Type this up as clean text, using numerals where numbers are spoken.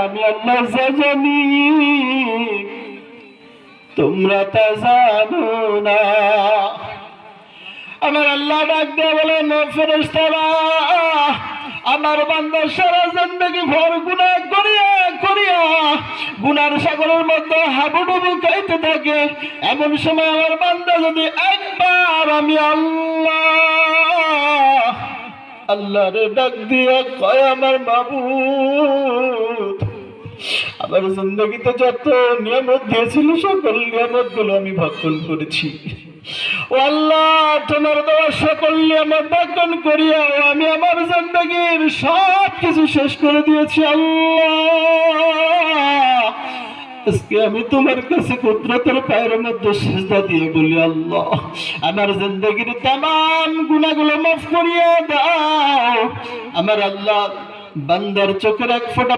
আমি আল্লাহ যা জানি তোমরা তা জানো না। আমার আল্লাহ ডাক দিয়ে বলেন, ফেরেশতারা, আমার বান্দা সারা জিন্দেগি ভর গুনাহ করিয়া করিয়া গুনার সাগরের মধ্যে হাবুডুবু খাইতে থাকে। এমন সময় আমার বান্দা যদি একবার আমি আল্লাহরে ডাক দিয়া কয়, আমার মাবুদ, আমার জিন্দগিতে যত নিয়ামত দিয়েছিল সকল নিয়ামত গুলো আমি ভক্ষণ করেছি, ও আল্লাহ তোমার দেওয়া সকল নিয়ামত ভক্ষণ করিয়া আমি আমার জিন্দগির সব কিছু শেষ করে দিয়েছি। আল্লাহ, আজকে আমি তোমার কাছে কুদরতের পায়ের মধ্যে সিজদা দিয়ে বলি, আল্লাহ আমার জিন্দগির तमाम গুনাহগুলো মাফ করিয়া দাও। আমার আল্লাহ বান্দার চোখের এক ফোঁটা